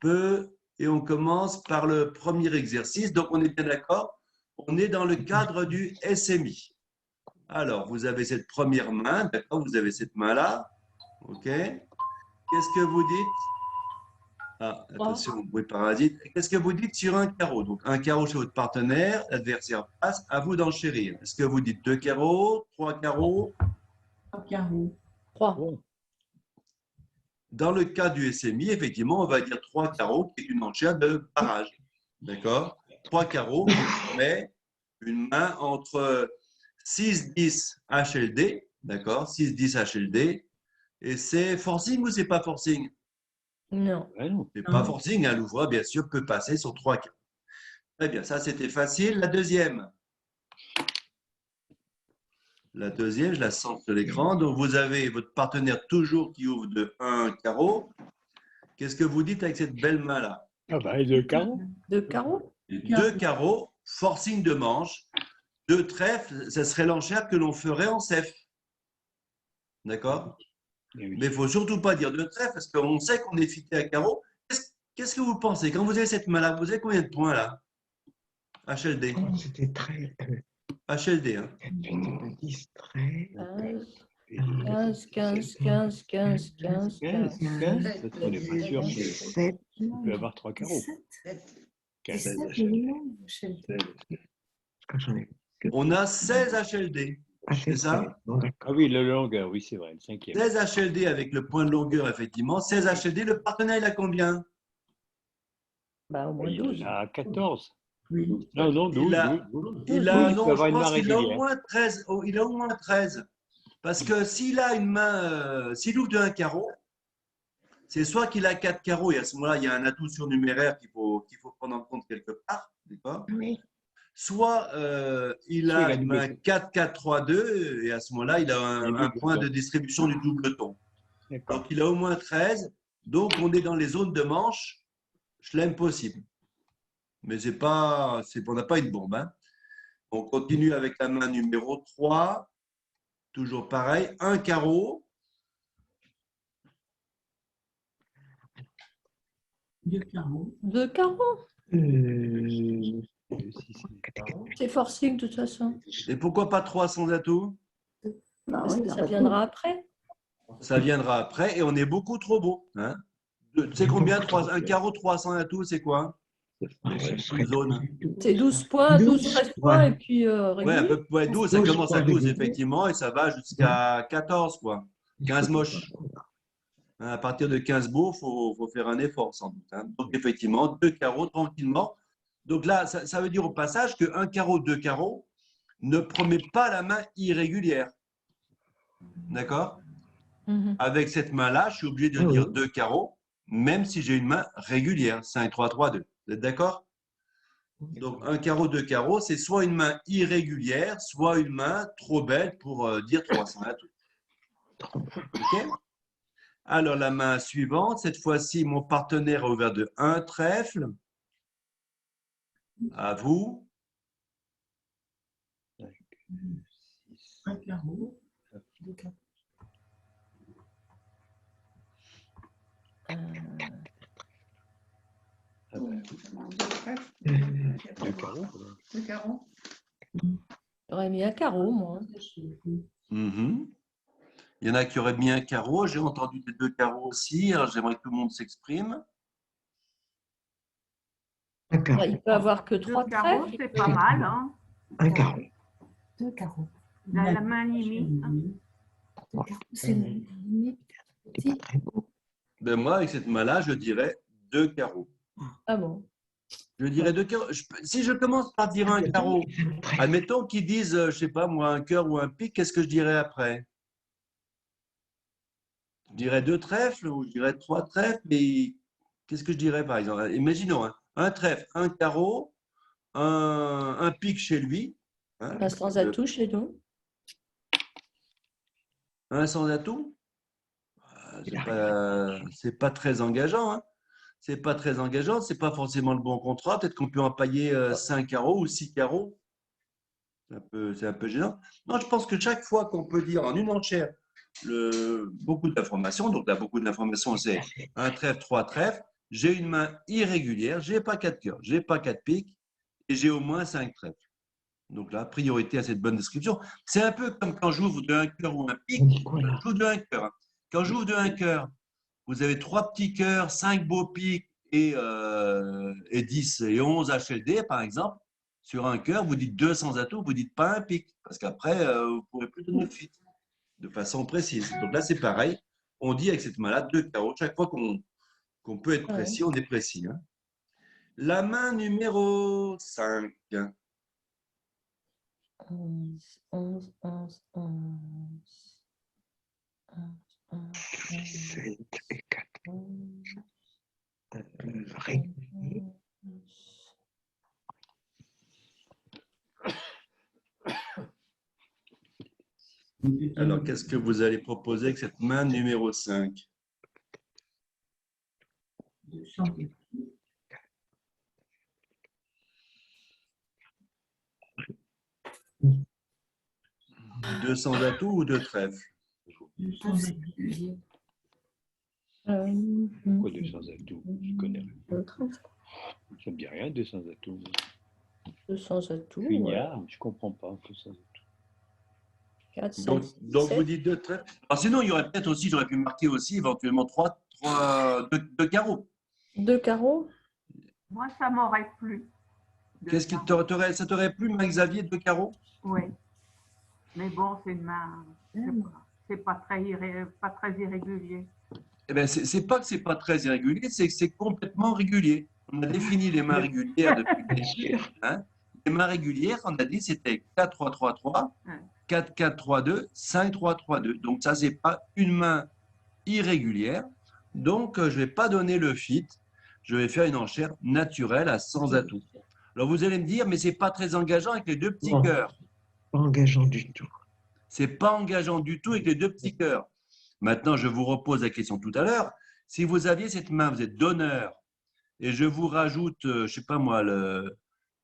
peu et on commence par le premier exercice. Donc, on est bien d'accord, on est dans le cadre du SMI. Alors, vous avez cette première main, d'accord, vous avez cette main-là, ok. Qu'est-ce que vous dites? Ah, attention, bruit parasite. Qu'est-ce que vous dites sur un carreau? Donc, un carreau chez votre partenaire, l'adversaire passe, à vous d'enchérir. Est-ce que vous dites 2 carreaux, 3 carreaux? 3 carreaux. 3. Dans le cas du SMI, effectivement, on va dire 3 carreaux, qui est une enchère de barrage. D'accord? 3 carreaux, mais une main entre 6-10 HLD, d'accord? 6-10 HLD. Et c'est forcing ou c'est pas forcing? Non. C'est pas forcing, hein, l'ouvreur, bien sûr, peut passer sur 3 carreaux. Très bien, ça c'était facile. La deuxième, je la sens sur l'écran. Donc vous avez votre partenaire toujours qui ouvre de 1 carreau. Qu'est-ce que vous dites avec cette belle main-là? Ah bah, 2 carreaux. 2 carreaux. 2 carreaux, forcing de manche. 2 trèfles, ce serait l'enchère que l'on ferait en cef. D'accord? Eh oui. Mais il ne faut surtout pas dire 2 trèfles parce qu'on sait qu'on est fité à carreau. Qu'est-ce que vous pensez? Quand vous avez cette main-là, vous avez combien de points là? HLD. C'était très. HLD. Hein. 10, 13. 15, 15, 15, 15, 15, 15. 15, on n'est pas sûr 17. qu'on peut avoir 3 carreaux. 17. On a 16 HLD. C'est ça? Ah oui, la longueur, oui, c'est vrai, le cinquième. 16 HLD avec le point de longueur, effectivement. 16 HLD, le partenaire, il a combien? Bah, au moins Il 12. a 14. Oui. Non, non, 12. Il a, non, peut avoir je une main pense qu'il a au régulière. moins 13. Il a au moins 13. Parce que s'il a une main, s'il ouvre de un carreau, c'est soit qu'il a 4 carreaux, et à ce moment-là, il y a un atout surnuméraire qu'il faut prendre en compte quelque part, d'accord? Oui. Soit il Soit il a a une double main 4, 4, 3, 2, et à ce moment-là, il a un double point ton. de distribution du double ton. D'accord. Donc, il a au moins 13. Donc, on est dans les zones de manche, je l'aime possible. Mais on n'a pas une bombe. Hein. On continue avec la main numéro 3. Toujours pareil, un carreau. 2 carreaux. 2 carreaux. Si c'est C'est forcing de toute façon. Et pourquoi pas 3 sans atout? Parce que ça viendra après. Ça viendra après et on est beaucoup trop beau. Hein. C'est combien? Un carreau 300 atouts, c'est quoi? Une zone. C'est 12 points, 12, 13 points et puis Ouais, à régulier. peu près 12, ça commence à 12 effectivement et ça va jusqu'à 14, quoi. 15 moches. Hein, à partir de 15 beaux, il faut faire un effort sans doute. Hein. Donc effectivement, 2 carreaux tranquillement. Donc là, ça veut dire au passage qu'un carreau, 2 carreaux ne promet pas la main irrégulière. D'accord? Avec cette main-là, je suis obligé de dire 2 carreaux, même si j'ai une main régulière, 5, 3, 3, 2. Vous êtes d'accord? Donc, un carreau, 2 carreaux, c'est soit une main irrégulière, soit une main trop belle pour dire 300 à tout. OK? Alors, la main suivante, cette fois-ci, mon partenaire a ouvert de 1 trèfle. À vous. 1 carreau. 2 carreaux. 2 carreaux. J'aurais mis un carreau, moi. Il y en a qui auraient mis un carreau. J'ai entendu des 2 carreaux aussi. Alors, j'aimerais que tout le monde s'exprime. Un carreau. Il peut avoir que 3 carreaux, trèfles. c'est pas mal. Hein. Un carreau. 2 carreaux. La main limite. C'est limite. C'est pas très beau. Ben moi, avec cette main-là, je dirais 2 carreaux. Ah bon? Je dirais 2 carreaux. Si je commence par dire un carreau, admettons qu'ils disent, je ne sais pas, moi, un cœur ou un pic, qu'est-ce que je dirais après? Je dirais 2 trèfles ou je dirais 3 trèfles, mais qu'est-ce que je dirais par exemple? Imaginons, hein, un trèfle, un carreau, un pic chez lui. Hein, Un sans atout chez nous. un sans atout? C'est pas très engageant. Hein. C'est pas très engageant, c'est pas forcément le bon contrat. Peut-être qu'on peut empailler 5 carreaux ou 6 carreaux. C'est un peu gênant. Non, je pense que chaque fois qu'on peut dire en une enchère beaucoup d'informations, donc là, beaucoup d'informations, c'est un trèfle, 3 trèfles, j'ai une main irrégulière, je n'ai pas 4 cœurs, je n'ai pas 4 piques et j'ai au moins 5 trèfles. Donc là, priorité à cette bonne description. C'est un peu comme quand j'ouvre de 1 cœur ou un pique, On dit quoi là? je joue de 1 cœur. Hein. Quand j'ouvre de 1 cœur, vous avez 3 petits cœurs, 5 beaux piques et 10 et 11 HLD, par exemple. Sur un cœur, vous dites 200 atouts, vous ne dites pas un pique, parce qu'après, vous ne pourrez plus donner de fit de façon précise. Donc là, c'est pareil. On dit avec cette main-là 2 carreaux. Chaque fois qu'on peut être précis, on est précis. Hein. La main numéro 5. 11, 11, 11, 11. 7 et 4. 11, Régulier. 11. Alors, qu'est-ce que vous allez proposer avec cette main numéro 5? 200 atouts ou 2 trèfles? Pourquoi 200 atouts? Je connais rien. L'autre, Ça me dit rien, 200 atouts. 200 atouts. Cuignard, je comprends pas. 200 atouts. 4, 5, Donc vous dites 2 trèfles. Alors, sinon, il y aurait peut-être aussi, j'aurais pu marquer aussi éventuellement 2 carreaux. 2 carreaux. Moi, ça m'aurait plu. Qu'est-ce qui ça t'aurait plu, Marie-Xavier, 2 carreaux? Oui. Mais bon, c'est une main. C'est pas très irrégulier. Eh bien, c'est pas que c'est pas très irrégulier, c'est que c'est complètement régulier. On a défini les mains régulières depuis le Bien début. sûr. Hein. Les mains régulières, on a dit, c'était 4-3-3-3, 4-4-3-2, 5-3-3-2. Donc, ça, c'est pas une main irrégulière. Donc, je ne vais pas donner le fit. Je vais faire une enchère naturelle à 100 atouts. Alors, vous allez me dire, mais c'est pas très engageant avec les 2 petits Non. cœurs. Pas engageant du tout. C'est pas engageant du tout avec les 2 petits cœurs. Maintenant, je vous repose la question tout à l'heure. Si vous aviez cette main, vous êtes donneur, et je vous rajoute, je ne sais pas moi, le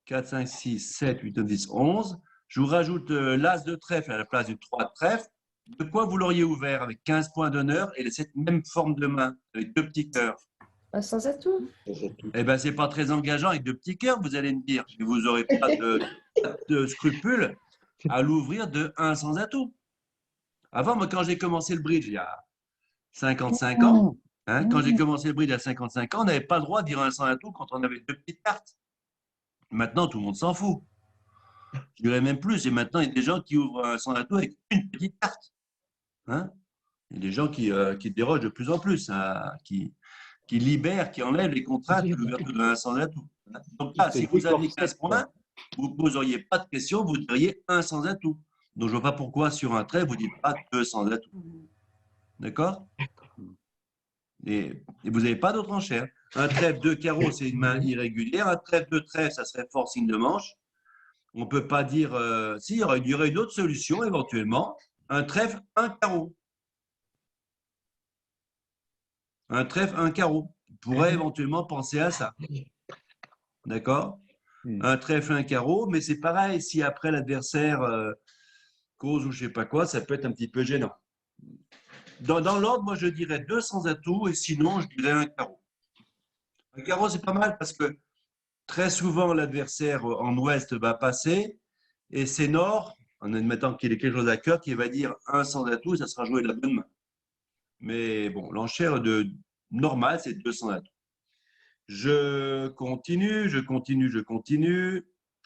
4, 5, 6, 7, 8, 9, 10, 11, je vous rajoute l'as de trèfle à la place du 3 de trèfle, de quoi vous l'auriez ouvert avec 15 points d'honneur et cette même forme de main, avec 2 petits cœurs? Sans atout. Eh bien, ce n'est pas très engageant avec 2 petits cœurs, vous allez me dire. Et vous n'aurez pas de scrupule à l'ouvrir de 1 sans atout. Avant, moi, quand j'ai commencé le bridge il y a 55 ans, hein, quand j'ai commencé le bridge il y a 55 ans, on n'avait pas le droit de dire un sans atout quand on avait 2 petites cartes. Maintenant, tout le monde s'en fout. Je dirais même plus. Et maintenant, il y a des gens qui ouvrent un sans atout avec une petite carte. Hein. Il y a des gens qui dérogent de plus en plus, hein, qui libèrent, qui enlèvent les contraintes de l'ouverture d'un sans atout. Donc là, si vous aviez 15 points, vous ne poseriez pas de questions, vous diriez un sans atout. Donc, je ne vois pas pourquoi sur un trait, vous ne dites pas 2 sans atout. D'accord? Et vous n'avez pas d'autre enchère. Un trèfle 2 carreaux, c'est une main irrégulière. Un trèfle 2 trèfle, ça serait forcing de manche. On ne peut pas dire… si, il y aurait une autre solution éventuellement. Un trèfle 1 carreau. Un trèfle 1 carreau. On pourrait éventuellement penser à ça. D'accord? Un trèfle 1 carreau, mais c'est pareil. Si après l'adversaire cause ou je ne sais pas quoi, ça peut être un petit peu gênant. Dans l'ordre, moi, je dirais 200 atouts et sinon, je dirais un carreau. Un carreau, c'est pas mal parce que très souvent, l'adversaire en ouest va passer et c'est nord, en admettant qu'il ait quelque chose à cœur, qui va dire un sans atout, ça sera joué de la bonne main. Mais bon, l'enchère normale, c'est 200 atouts. Je continue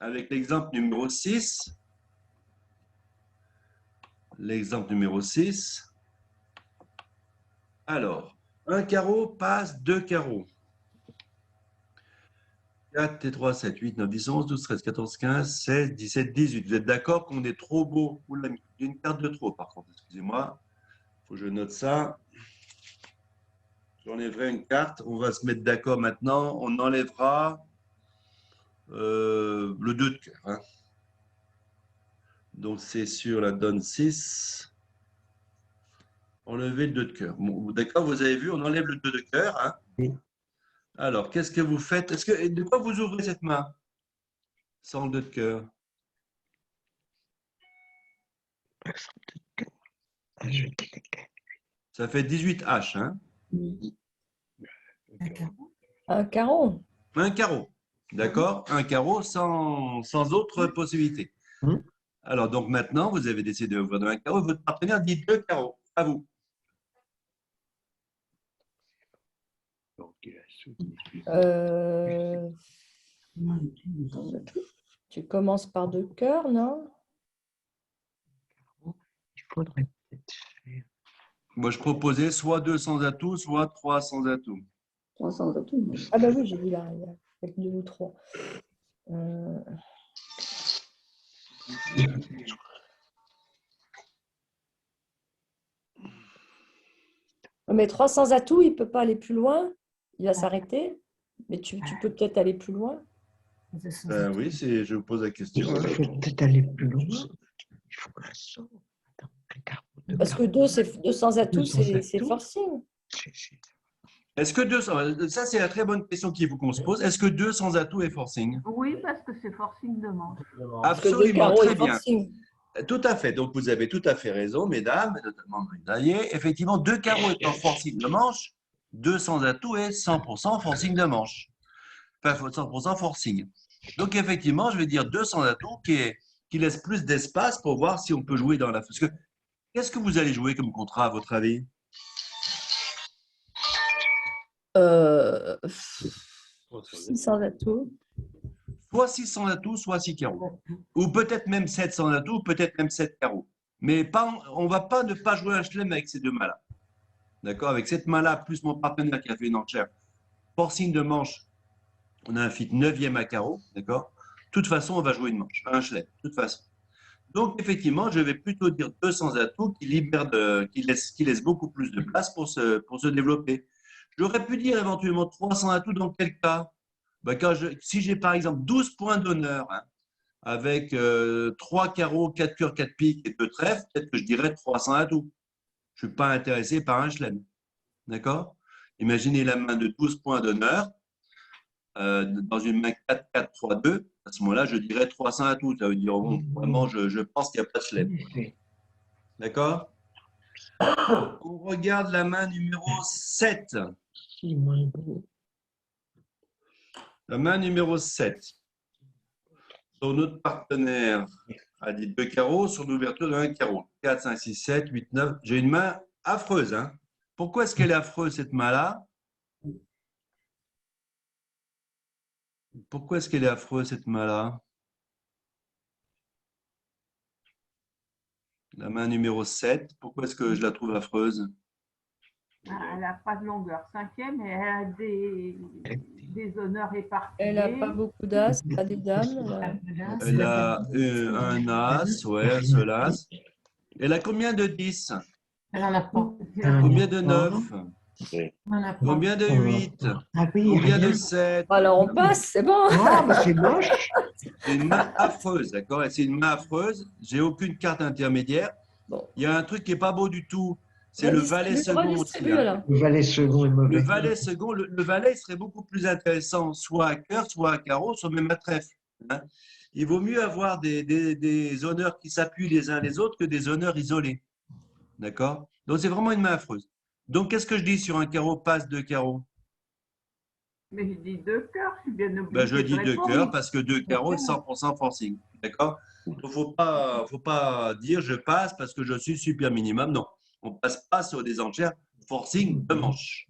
avec l'exemple numéro 6. L'exemple numéro 6. Alors, un carreau passe 2 carreaux. 4, T3, 7, 8, 9, 10, 11, 12, 13, 14, 15, 16, 17, 18. Vous êtes d'accord qu'on est trop beau? Oula, il y a une carte de trop, par contre. Excusez-moi. Il faut que je note ça. J'enlèverai une carte. On va se mettre d'accord maintenant. On enlèvera le 2 de cœur. Hein. Donc, c'est sur la donne 6. Enlever le 2 de cœur. Bon, d'accord, vous avez vu, on enlève le 2 de cœur. Hein. Oui. Alors, qu'est-ce que vous faites? De quoi vous ouvrez cette main sans le 2 de cœur? Ça fait 18 H. Hein. Un carreau. Un carreau. Un carreau. D'accord? Un carreau sans autre possibilité. Mhm. Alors, donc maintenant, vous avez décidé d'ouvrir un carreau. Votre partenaire dit 2 carreaux. À vous. Donc, il a soutenu. Sans atout. Tu commences par 2 cœurs, non? Il faudrait peut-être faire. Moi, je proposais soit 2 sans atout, soit 3 sans atout. Ah bah oui, j'ai vu là, il y a peut-être 2 ou 3. Mais 3 sans atout, il ne peut pas aller plus loin. Il va s'arrêter. Mais tu peux peut-être aller plus loin. Oui, je vous pose la question. Il faut peut-être aller plus loin. Il faut un saut. Attends, un carreau, deux Parce que carreaux. 2 sans atout, Deux sans c'est atout. forcing. C'est- Est-ce que 2 ça, c'est la très bonne question qu'il faut qu'on se pose. Est-ce que 2 sans atout est forcing? Oui, parce que c'est forcing de manche. Parce que 2 Absolument, carreaux très est bien. forcing. Tout à fait. Donc, vous avez tout à fait raison, mesdames, notamment Marie. Effectivement, 2 carreaux étant forcing de manche, 2 sans atout est 100% forcing de manche. Enfin, 100% forcing. Donc, effectivement, je vais dire 2 sans atout qui laisse plus d'espace pour voir si on peut jouer dans la. Parce que qu'est-ce que vous allez jouer comme contrat, à votre avis? 6 sans atout. Soit 6 sans atout, soit 6 carreaux. Ou peut-être même 7 sans atout, ou peut-être même 7 carreaux. Mais pas, on ne va pas ne pas jouer un chelem avec ces deux mains-là. D'accord? Avec cette main-là, plus mon partenaire qui a fait une enchère, forcing de manche, on a un fit 9e à carreau. D'accord? De toute façon, on va jouer une manche, un chelem, de toute façon. Donc, effectivement, je vais plutôt dire 2 sans atout qui laisse beaucoup plus de place pour se développer. J'aurais pu dire éventuellement 3 sans atout dans quel cas? Ben, si j'ai par exemple 12 points d'honneur, hein, avec 3 carreaux, 4 cœurs, 4 piques et 2 trèfles, peut-être que je dirais 300 atouts. Je ne suis pas intéressé par un chelem. D'accord? Imaginez la main de 12 points d'honneur dans une main 4, 4, 3, 2. À ce moment-là, je dirais 300 atouts. Ça veut dire, bon, vraiment, je pense qu'il n'y a pas de chelem. D'accord? On regarde la main numéro 7. La main numéro 7. Donc, notre partenaire a dit 2 carreaux sur l'ouverture de 1 carreau. 4, 5, 6, 7, 8, 9. J'ai une main affreuse. Hein. Pourquoi est-ce qu'elle est affreuse, cette main-là? Pourquoi est-ce qu'elle est affreuse, cette main-là? La main numéro 7. Pourquoi est-ce que je la trouve affreuse? Elle n'a pas de longueur 5e et elle a des honneurs éparpillés. Elle n'a pas beaucoup d'as, pas des dames. Elle a un as, ouais, un seul as. Elle a combien de 10? Elle n'en a pas. Combien de 9? Elle n'en a pas. Combien de 8? Ah oui, Combien de rien. 7? Alors on passe, c'est bon. Ah, mais c'est moche. C'est une main affreuse, d'accord? C'est une main affreuse. J'ai aucune carte intermédiaire. Bon. Il y a un truc qui n'est pas beau du tout. C'est le valet second aussi. Hein. Alors. Le valet second est mauvais. Le valet second, le valet serait beaucoup plus intéressant, soit à cœur, soit à carreau, soit même à trèfle. Hein. Il vaut mieux avoir des honneurs qui s'appuient les uns les autres que des honneurs isolés. D'accord? Donc, c'est vraiment une main affreuse. Donc, qu'est-ce que je dis sur un carreau, passe 2 carreaux? Mais je dis 2 cœurs, je suis bien obligée. Ben, je dis de 2 répondre. cœurs parce que 2 carreaux est 100% forcing. D'accord? Il ne faut pas dire je passe parce que je suis super minimum. Non. On ne passe pas sur des enchères forcing de manche.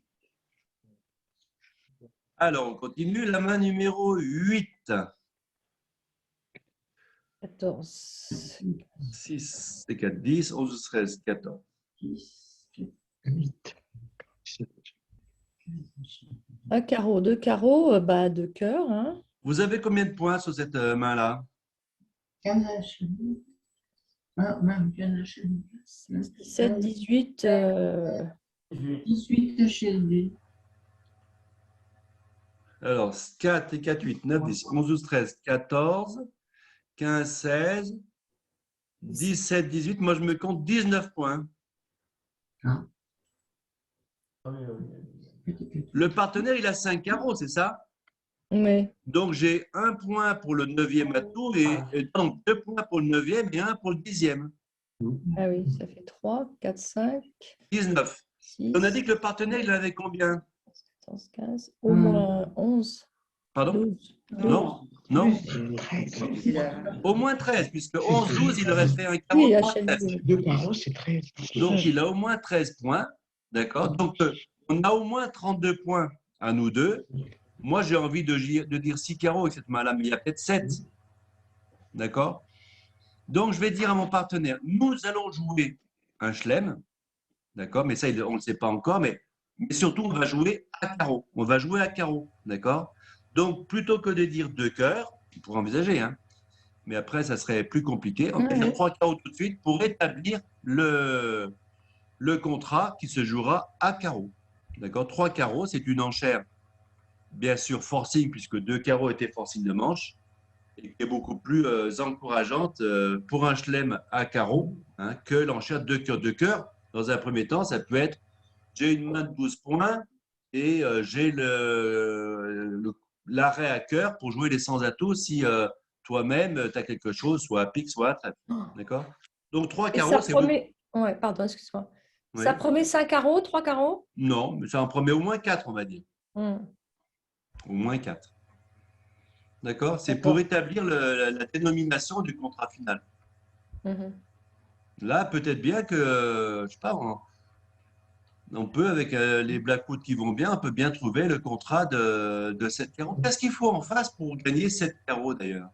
Alors, on continue. La main numéro 8. 14. 6, c'est 4, 10, 11, 13, 14. 8. Un carreau, 2 carreaux, bah 2 cœurs. Hein. Vous avez combien de points sur cette main-là? 15 HLB. Ah, même 15 HLB. 17, 18. 18 HLB. Alors, 4 et 4, 8, 9, 10, 11, 12, 13, 14, 15, 16, 17, 18. Moi, je me compte 19 points. Le partenaire, il a 5 carreaux, c'est ça? Oui. Donc, j'ai 1 point pour le 9e atout, donc 2 points pour le 9e et 1 pour le 10e. Ah oui, ça fait 3, 4, 5, 19. 6. On a dit que le partenaire, il avait combien? 14, 15, au moins 11, Pardon? 12. Non, non. Au moins 13, puisque 11, 12, il aurait fait un carreau Oui, de HLD. 13. Deux carreaux, c'est 13. Donc, il a au moins 13 points. D'accord? Donc, on a au moins 32 points à nous deux. Moi, j'ai envie de dire 6 carreaux avec cette main-là, mais il y a peut-être 7. D'accord? Donc, je vais dire à mon partenaire, nous allons jouer un chelem. D'accord? Mais ça, on ne le sait pas encore. Mais surtout, on va jouer à carreau. On va jouer à carreau. D'accord? Donc, plutôt que de dire 2 cœurs, on pourrait envisager, hein, mais après, ça serait plus compliqué. On va dire 3 carreaux tout de suite pour établir le contrat qui se jouera à carreau. D'accord? 3 carreaux, c'est une enchère, bien sûr, forcing, puisque 2 carreaux étaient forcing de manche, et qui est beaucoup plus encourageante pour un chelem à carreau, hein, que l'enchère 2 cœurs. 2 cœurs, dans un premier temps, ça peut être j'ai une main de 12 points et j'ai l'arrêt à cœur pour jouer les sans atouts si toi-même, tu as quelque chose, soit à pique, soit à trèfle. D'accord? Donc, 3 Et ça carreaux, c'est promet. Ouais, pardon, excuse-moi. Oui. Ça promet 5 carreaux, 3 carreaux? Non, mais ça en promet au moins 4, on va dire. Hmm. Au moins 4. D'accord? C'est D'accord. pour établir la dénomination du contrat final. Mhm. Là, peut-être bien que, je sais pas, on peut, avec les Blackwood qui vont bien, on peut bien trouver le contrat de 7 carreaux. Qu'est-ce qu'il faut en face pour gagner 7 carreaux d'ailleurs?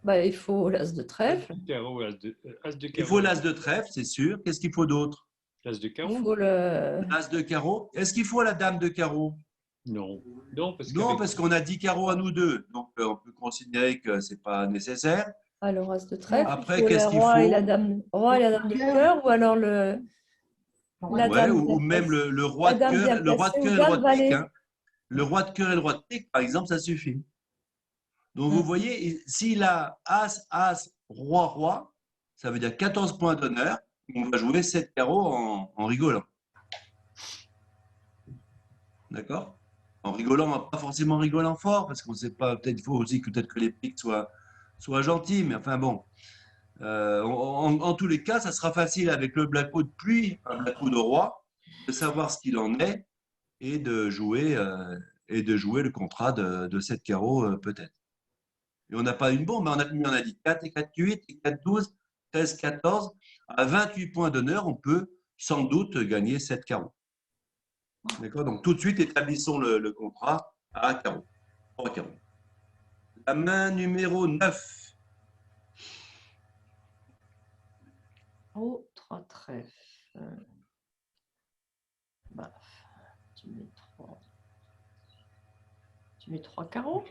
Bah, il faut l'as de trèfle. Carreau, as de Il carreau. faut l'as de trèfle, c'est sûr. Qu'est-ce qu'il faut d'autre? As de Il carreau? faut le. L'as de carreau. Est-ce qu'il faut la dame de carreau? Non. Non, parce Non, qu'avec parce qu'on a 10 carreaux à nous deux. Donc, on peut considérer que ce n'est pas nécessaire. Alors, as de trèfle. Après, il faut qu'est-ce le qu'il roi et faut? la dame, roi et la dame de cœur, ou alors la Ouais, dame bien ou même placée. le roi La de dame cœur, bien le roi de placée cœur ou et le roi dame de pique. valet. Hein. Le roi de cœur et le roi de pique, par exemple, ça suffit. Donc, vous voyez, s'il a as, as, roi, roi, ça veut dire 14 points d'honneur. On va jouer 7 carreaux en rigolant. D'accord? En rigolant, pas forcément rigolant fort, parce qu'on ne sait pas, peut-être il faut aussi que, peut-être que les piques soient gentils, mais enfin bon. En tous les cas, ça sera facile avec le Blackwood puis un Blackwood au roi de savoir ce qu'il en est et de jouer le contrat de 7 carreaux peut-être. Et on n'a pas une bombe, mais on a dit 4 et 4, 8 et 4, 12, 13, 14. À 28 points d'honneur, on peut sans doute gagner 7 carreaux. D'accord? Donc tout de suite, établissons le contrat à carreaux. 3 carreaux. La main numéro 9. Oh, 3 trèfles. Bah, tu mets 3 carreaux.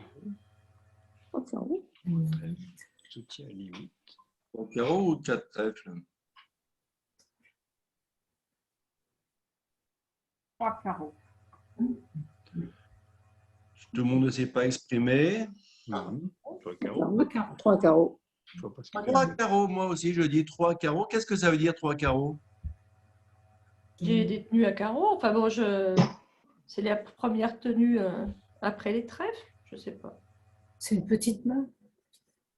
3 carreaux. soutien à limite. 3 carreaux ou 4 trèfles? 3 carreaux. Tout le monde ne s'est pas exprimé. Non. 3 carreaux. 3 carreaux. 3 carreaux. Je vois pas ce que 3 carreaux, moi aussi, je dis 3 carreaux. Qu'est-ce que ça veut dire 3 carreaux? J'ai des tenues à carreaux. Enfin bon, c'est la première tenue après les trèfles. Je sais pas. C'est une petite main.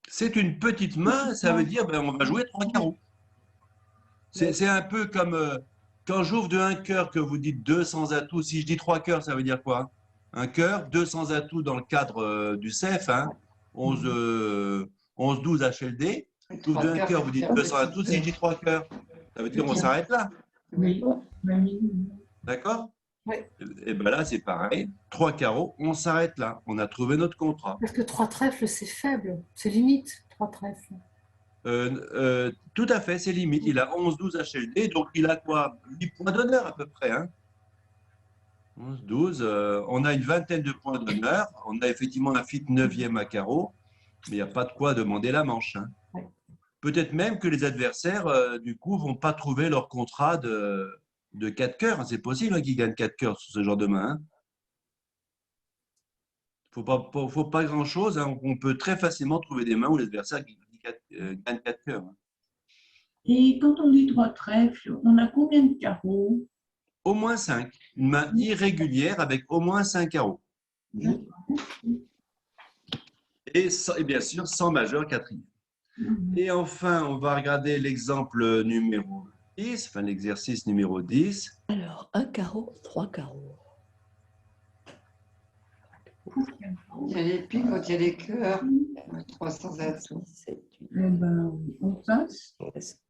C'est une petite main, ça veut dire on va jouer 3 carreaux. C'est un peu comme quand j'ouvre de un cœur que vous dites 2 sans atout. Si je dis 3 cœurs, ça veut dire quoi? Un cœur, 2 sans atout dans le cadre du CEF, hein, 11, 12 HLD. J'ouvre de un cœur, vous dites 2 sans atout. Si je dis 3 cœurs, ça veut dire on s'arrête là. Oui. D'accord? Oui. Et bien là, c'est pareil. 3 carreaux, on s'arrête là. On a trouvé notre contrat. Parce que 3 trèfles, c'est faible. C'est limite, 3 trèfles. Tout à fait, c'est limite. Il a 11, 12 HLD, donc il a quoi? 8 points d'honneur à peu près. Hein? 11, 12, on a une vingtaine de points d'honneur. On a effectivement un fit 9e à carreau, mais il n'y a pas de quoi demander la manche. Hein? Oui. Peut-être même que les adversaires, du coup, ne vont pas trouver leur contrat de 4 cœurs. C'est possible qu'ils gagnent 4 cœurs sur ce genre de main. Il ne faut pas grand-chose. Hein. On peut très facilement trouver des mains où l'adversaire gagne 4 cœurs. Hein. Et quand on dit 3 trèfles, on a combien de carreaux? Au moins 5. Une main irrégulière avec au moins 5 carreaux. Et bien sûr, sans majeur quatrième. Et enfin, on va regarder l'exemple numéro 10, enfin l'exercice numéro 10. Alors, un carreau, 3 carreaux. Il y a les piques, quand il y a les cœurs, 300 atouts. 7, 8, Eh ben, on passe. 13,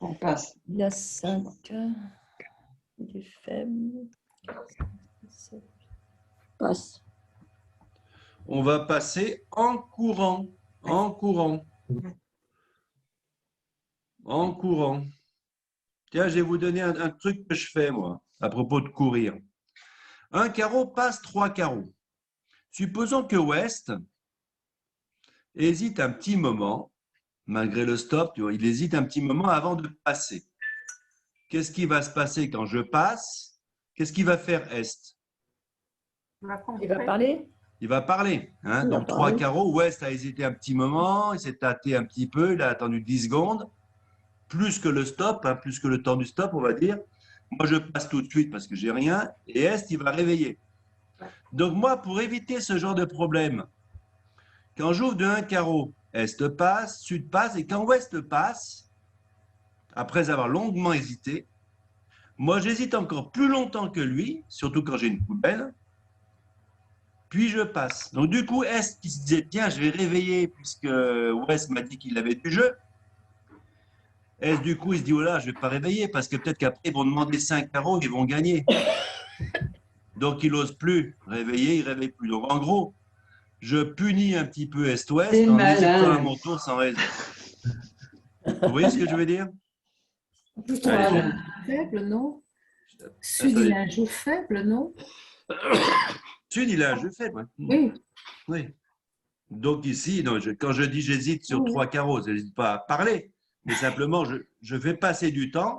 On passe. il a 5. Il est faible. 7, passe. On va passer en courant. En courant. En courant. Tiens, je vais vous donner un truc que je fais, moi, à propos de courir. Un carreau passe 3 carreaux. Supposons que West hésite un petit moment, malgré le stop, tu vois, il hésite un petit moment avant de passer. Qu'est-ce qui va se passer quand je passe? Qu'est-ce qu'il va faire Est? Il va parler? Il va parler. Hein? Il va Donc, 3 parler. carreaux. West a hésité un petit moment, il s'est tâté un petit peu, il a attendu 10 secondes, plus que le stop, hein, plus que le temps du stop, on va dire. Moi, je passe tout de suite parce que j'ai rien, et Est, il va réveiller. Donc, moi, pour éviter ce genre de problème, quand j'ouvre de un carreau, Est passe, Sud passe, et quand Ouest passe, après avoir longuement hésité, moi, j'hésite encore plus longtemps que lui, surtout quand j'ai une poubelle, puis je passe. Donc, du coup, Est qui se disait, tiens, je vais réveiller puisque Ouest m'a dit qu'il avait du jeu. Est, du coup, il se dit, oh là, je ne vais pas réveiller parce que peut-être qu'après, ils vont demander 5 carreaux, ils vont gagner. Donc, il n'ose plus réveiller, il ne réveille plus. Donc, en gros, je punis un petit peu Est-Ouest C'est en hésitant malin. à mon tour sans raison. Vous voyez ce que je veux dire? Plutôt un jeu faible, non? Sud, il a un jeu faible, non? Sud, il a un jeu faible. Oui. Oui. Donc ici, non, quand je dis j'hésite sur 3 carreaux, je n'hésite pas à parler, mais simplement je fais passer du temps